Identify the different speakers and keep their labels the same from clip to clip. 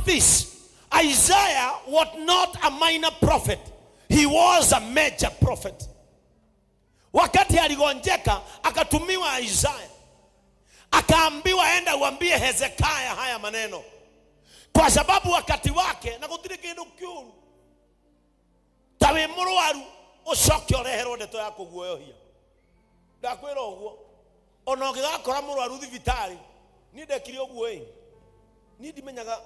Speaker 1: this, Isaiah was not a minor prophet. He was a major prophet. Wakati aligonjeka akatumiwa Isaiah, akaambiwa enda uambie Hezekiah haya maneno, kwa sababu wakati wake na gutire kindu kiuru tawe murwaru ucoke ureherwo ndeto ya kuguoyohia. Ndakwira uguo ona ngigakora murwaru thibitari ni ndekire uguo ni ndimenyaga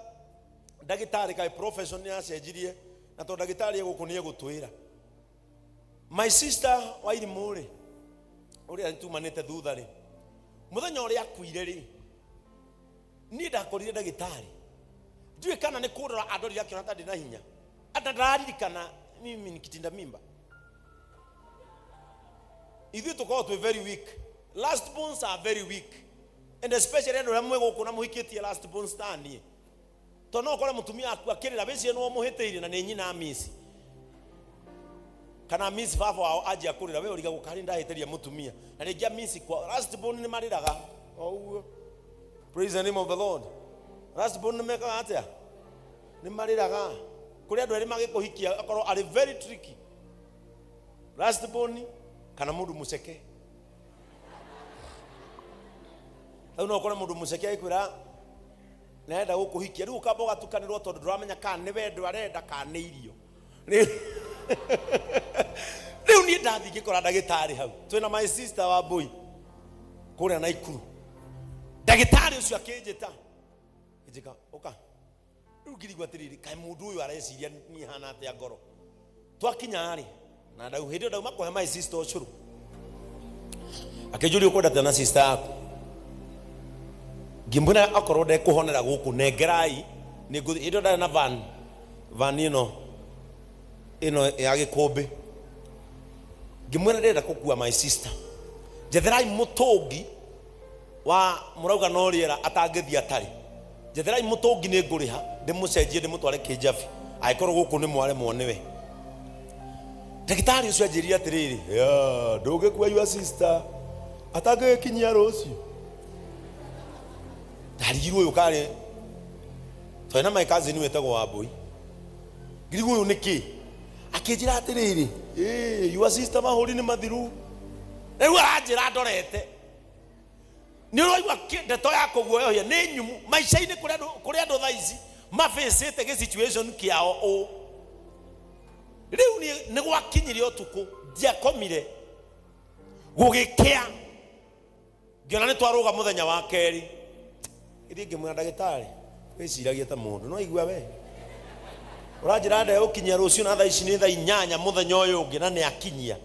Speaker 1: ndagitari kai profession ya cenjirie na to ndagitari eguku ni egutwira. My sister wairi muri uria ntumanite Thutha ri muthenya uria akuire ri ni ndakorire ndagitari ndiwe kana ni kurora andori yake na tadi na hinya atadarikana mimi nikitinda mimba ithu tukao to very weak. Last bones are very weak, and especially ndo ramwe guku na muhikitie last bones tani to no kora mutumia aku akirira beci no muhiteire na ni nyina amisi kana miss baba wao aje akurira we uriga gukari ndahiteria mutumia na ringia miss kwa last bone ni mariraga. Oh, praise the name of the Lord. Last bone ni meka atia ni mariraga kuri andu eri magikuhikia akorwo ari very tricky. Last bone kana mundu museke au no kora mundu museke aikwira naenda gukuhikia riu ukamba ugatukanirwo tondu nduramenya kana ni wendo arenda kana ni irio riu ni ndathi ngikora ndagitari hau twina my sister wa boy kuria na ikuru ndagitari ucio akinjita njika uka riu ngirigwa tiriri kai mundu uyu areciria ni hana atia ngoro twakinya ri na ndau hindi ndauma kuhe my sister ucuru akijuri ukwenda tena sister yaku gimbuna akorwo de kuhonera guku nengerai ni indo ndana van ino ya gikombe ngimwena ndenda kukua my sister jetherai mutungi wa murauga no riera atangithia atari jetherai mutungi ni nguriha ndimucenjie ndimutware Kijabi aikorwo guku ni mware mwoniwe. Ndagitari ucio anjiria atiriri ya ndugikua your sister atangikinyia rucio ndarigirwo uyu kare twena my cousin wetagwo Wambui ngirigwo uyu niki akinjira atiriri your sister mahuri ni mathiru riu aranjira ndorete ni roigwa ndeto ya kuguoyohia ni nyumu maisha-ini kuria andu thaici mafacete ge situation kiao o riu ni gwakinyire utuku ndiakomire gugikia ngiona ni twaruga muthenya wa keri ithi ngimwira ndagitari wiciragia ta mundu no igua we urajira nda ukinyia rucio na thaici ni thaa 8 muthenya uyu ungi na ni akinyia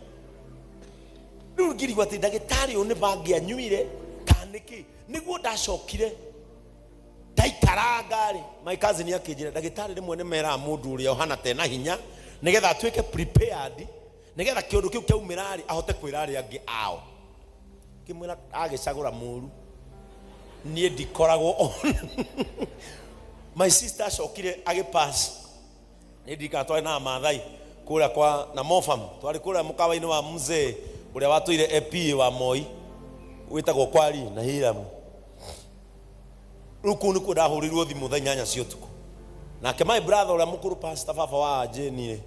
Speaker 1: riu ngirigwa ati ndagitari une bangi anyuire kaniki niguo ndacokire ndaikaranga ri my cousin akinjira ndagitari rimwe ni mera mundu uria ohana tena hinya nigetha atuike prepared nigetha kiundu kiu kiaumira ri ahote kwira ri angi ao kimwira agicagura muru nie ndikoragwo on my sister acokire agipass ni ndikatwa na mathai kuria kwa na mofam twari kuria mukawa-ini wa mzee uria watuire EP wa Moi witagwo kwari na hiramu ruku ni kudahurirwo thimu thaa 8 cia utuku nake my brother uria mukuru pastor baba wa Jeni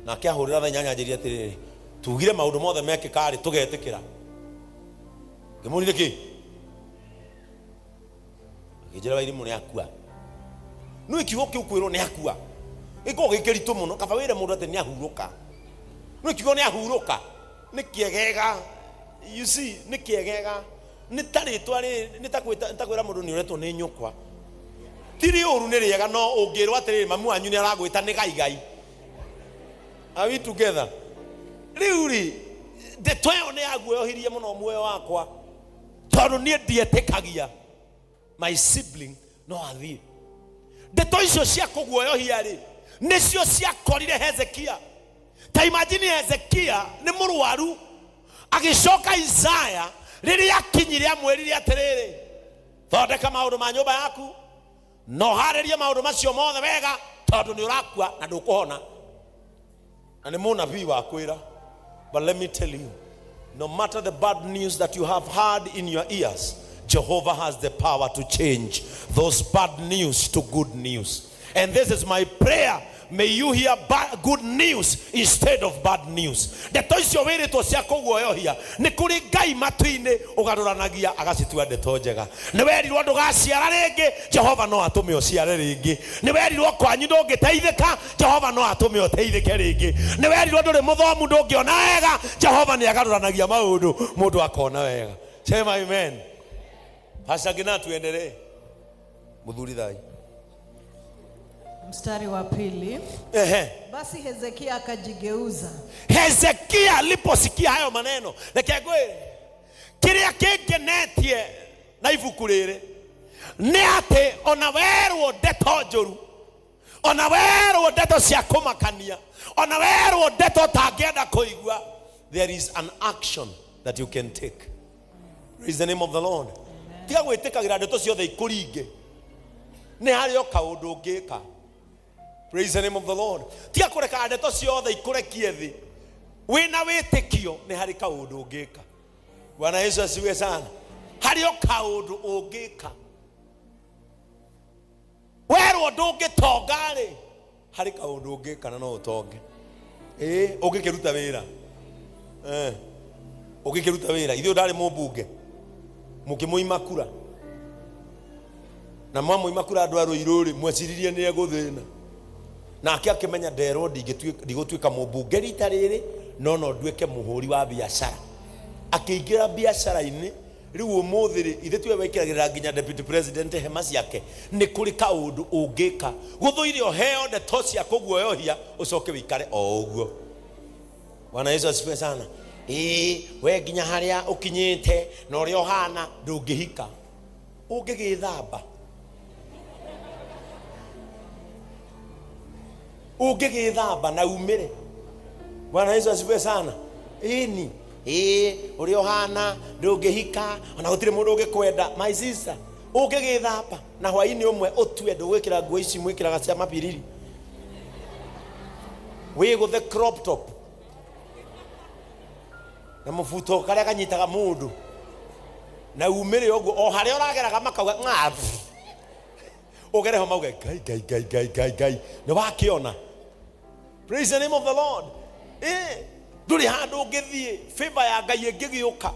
Speaker 1: nake ahurira thaa 8 anjiria atiriri tugire maundu mothe mekikari tugetikira ngimurire ki ngijira wairimu ni akua no ikigo kiu kwiro ni akua iko gikiritu muno kaba wire mundu ate ni ahuruka no ikigo ni ahuruka ni kiegega you see ni kiegega ni tari twari ni takwira mundu ni uretwo ni nyukwa tiri uru ni riega no ungirwa atiri mamu anyu ni aragwita ni gaigai. Are we together? Riuri de toyo ni aguoyohirie muno muoyo wakwa tondu ni ndietikagia my sibling no athi de toicio cia kuguoyohia ri nicio cia korire Hezekia. Ta imagine Hezekia ni murwaru agicoka Isaiah riria akinyire amwirire atiriri thondeka maundu ma nyumba yaku no haririe maundu macio mothe wega tondu ni urakua na ndukuhona na ni munabii wa kwira. But let me tell you, no matter the bad news that you have heard in your ears, Jehovah has the power to change those bad news to good news. And this is my prayer. May you hear good news instead of bad news. The toisio were to cia kuguoyohia ni kuri Ngai matu-ini ugaruranagia agacitua ndeto njega. Ni werirwo ndugaciara ringi, Jehova no atume uciare ringi. Ni werirwo kwanyu ndungiteithika, Jehova no atume uteithike ringi. Ni werirwo nduri muthomu ndungiona wega, Jehova ni agaruranagia maundu mundu akona wega. Sema amen. Pastor Gina, tuendelee. Muthuri thai.
Speaker 2: Mstari wa pili. Basi Hezekia akajigeuza.
Speaker 1: Hezekia aliposikia hayo maneno, rekegwe kiria kingenetie na ibuku riri ni ati ona werwo ndeto njuru, ona werwo ndeto cia kumakania, ona werwo ndeto tangienda kuigua, there is an action that you can take. Praise the name of the Lord. Tiga gwitikagira ndeto ciothe ikuringe, ni hario kaundu ngika. Praise the name of the Lord. Tiga kureka ndeto ciothe ikurekie thi, wina witikio ni hari kaundu ngika. Bwana Yesu asifiwe sana. Hario kaundu ungika, werwo ndungitongari, hari kaundu ungika na no utonge. Ungikiruta wira, ungikiruta wira. Ithuĩ ndari mũmbunge mukimuima kura na mwamuima kura andu aruiruri mweciririe ni eguthina, nake akimenya nderwo ndigutwika mũmbunge rita riri, no nduike muhuri wa biashara. Akiingira biashara-ini riu umuthiri ithe tuwe wekiragirira nginya deputy president hema ciake, ni kuri kaundu ungika guthuire oheo ndeto cia kuguoyohia ucoke wikare o uguo. Bwana Yesu asifiwe sana. We nginya haria ukinyite na uria ohana ndungihika, ungigithamba, ungigithamba na umire. Bwana Yesu asifiwe sana. Uria ohana ndungihika, ona gutire mundu ungikwenda. My sister, ungigithamba na hwaini umwe utue ndugwikira nguo ici mwikiraga cia mapiriri, wiguthe crop top na mufuto karia kanyitaga mundu na umire uguo o haria urageraga makauga ng'afu, ugereho mauge gai ni wakiona. Praise the name of the Lord. Nduri handu ngithie favor ya Ngai ingigiuka,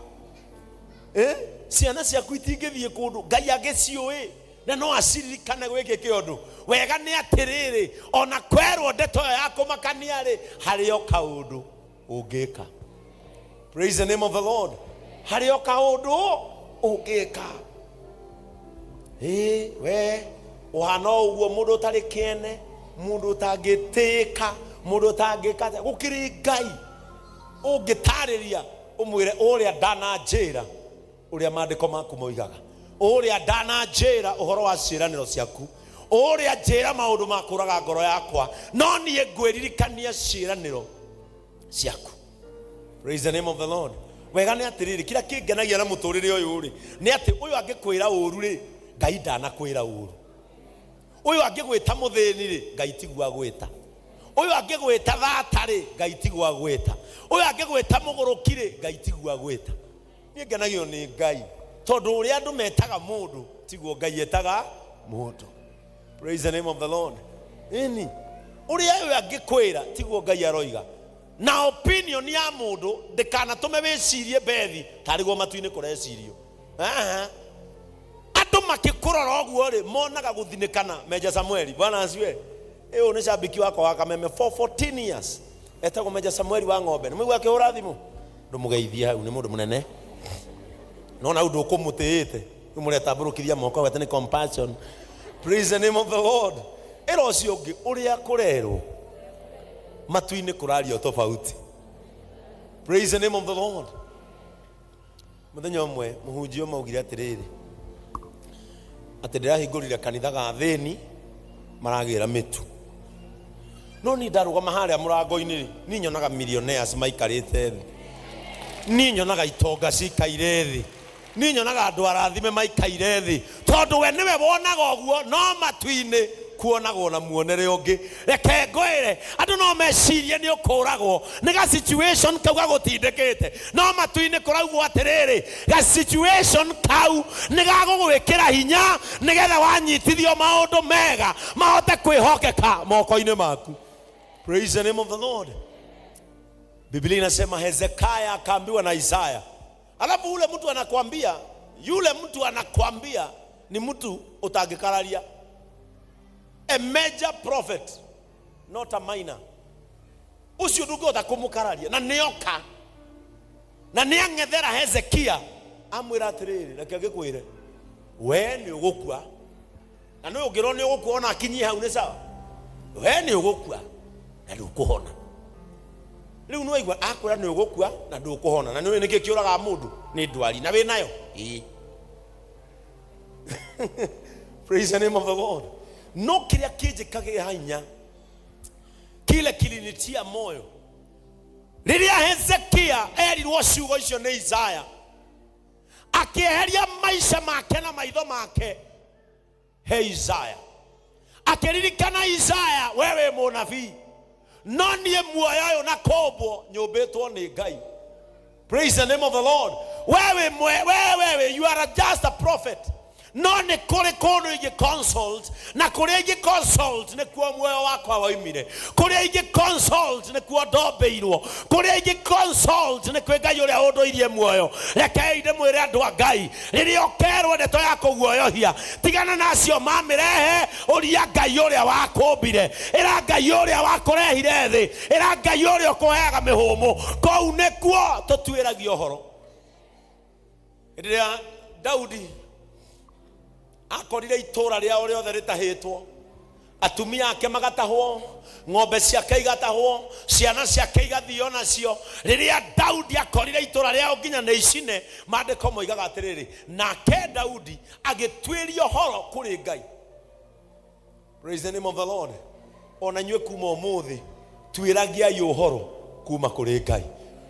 Speaker 1: ciana ciaku itingithie kundu Ngai agiciui na no aciririkane gwiki kiundu wega. Ni atiriri ona kwerwo ndeto ya kumakania ri hario kaundu ungika. Praise the name of the Lord. Hario kaundu ungika. We uhano uguo mundu utari kiene, mundu utangitika, mundu utangika gukiri Ngai, ungitariria umwire uria ndananjira uria maandiko maku moigaga, uria ndananjira uhoro wa ciiraniro ciaku, uria njira maundu makuraga ngoro yakwa, no nie ngwiririkania ciiraniro ciaku. Praise the name of the Lord. Wega ni atiriri kila kingenagia na muturire uyu ri ni ati uyu angikwira uru ri Ngai ndanakwira uru, uyu angigwita muthini ri Ngai tigwa gwita, uyu angigwita thata ri Ngai tigwa gwita, uyu angigwita muguruki ri Ngai tigwa gwita. Ni ngenagio ni Ngai tondu uria andu metaga mundu tigwo Ngai etaga mundu. Praise the name of the Lord. Uria uyu angikwira tigwo Ngai aroiga. Na opinion ya mundu ndikana tume wicirie bethi tariguo matu-ini kurecirio. Andu makikurora oguo ri monaga guthinikana. Meja Samueli, Bwana asiwe. Uyu ni shabiki wako wa Kameme for 14 years. Etagwo Meja Samueli wa ng'ombe. Ni mwigua akihura thimu ndumugeithia hau, ni mundu munene no na undu kumutiite umuretamburukithia moko wete ni compassion. Praise the name of the Lord. Ero cio ngi uria kurerwo matu-ini kurario tofauti. Praise the name of the Lord. Muthenya umwe muhunjio maugire atiriri ati ndirahingurire kanitha ga thini maragira mitu, no ni ndarugama haria murango-ini ni nyonaga millionaires maikarite thi, ni nyonaga itonga cikaire thi, ni nyonaga andu arathime maikaire thi, tondu we niwe wonaga uguo, no matu-ini kuonagwo na muonere ungi reke ngoire andu no mecirie ni ukuragwo ni ga situation kau gagutindikite no matuini kuraugwo atiriri ga situation kau ni gagugwikira hinya nigetha wanyitithio maundu mega mahote kwihokeka moko-ini maku. Praise the name of the Lord. Biblia inasema Hezekiah akaambiwa na Isaya. Alafu yule mtu anakuambia ni mtu utangikararia. A major prophet, not a minor. Ucio ndugu utakumukararia na nioka. Na niangethera Hezekiah amwira atiriri reke ngikwire we ni ugukua. Na no ungiro ni ugukua na akinyi hau ni sawa. We ni ugukua na ndukuhona. Riu no igwa akwira ni ugukua na ndukuhona. Na ni niki kiuraga mundu ni ndwari na we nayo. Praise the name of the Lord. No kiria kijikage hanya kile kilinitia moyo riria Hezekiah erirwo ciugo icio ni Isaya akieheria maisha make na maitho make he Isaya akiririkana Isaya wewe munabii no nie muoyo na kobo nyumbitwo ni Ngai. Praise the name of the Lord. Wewe you are just a prophet. No ni kore kono ige consult na kore ige consult ne kuwa moyo wako waimire kore ige consult ne kuwa dobeirwo kore ige consult ne kwega yore odo irie moyo reke ide mwire andu agai riri okerwo ndeto yako guoyohia tigana nacio mamirehe uria Ngai uria wakumbire ira Ngai uria wakurehire thi ira Ngai uria ukuheaga mihumu kou nekuo tutwiragio horo. Ira Daudi akorire itura riao riothe ritahitwo atumia ake magatahwo ng'ombe ciake igatahwo ciana ciake igathio nacio riria Daudi akorire itura riao nginya ne icine mandiko moigaga atiriri nake Daudi agitwirio horo kuri Ngai. Praise the name of the Lord. Ona nywe kuma umuthi twiragia yohoro kuma kuri Ngai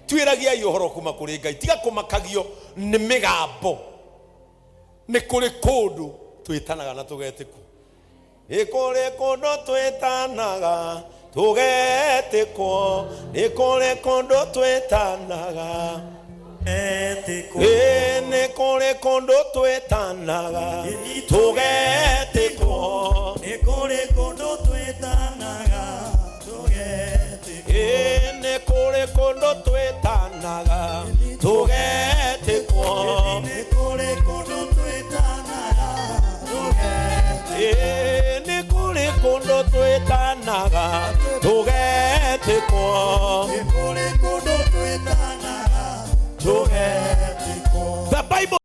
Speaker 1: twiragia yohoro kuma kuri Ngai tiga kumakagio ni migambo ni kuri kundu twitanaga na tugetiku ikore kondo twitanaga tugetiko ikore kondo twitanaga etiko ikore kondo twitanaga tugetiko ikore kondo twitanaga tugetiko ikore kondo twitanaga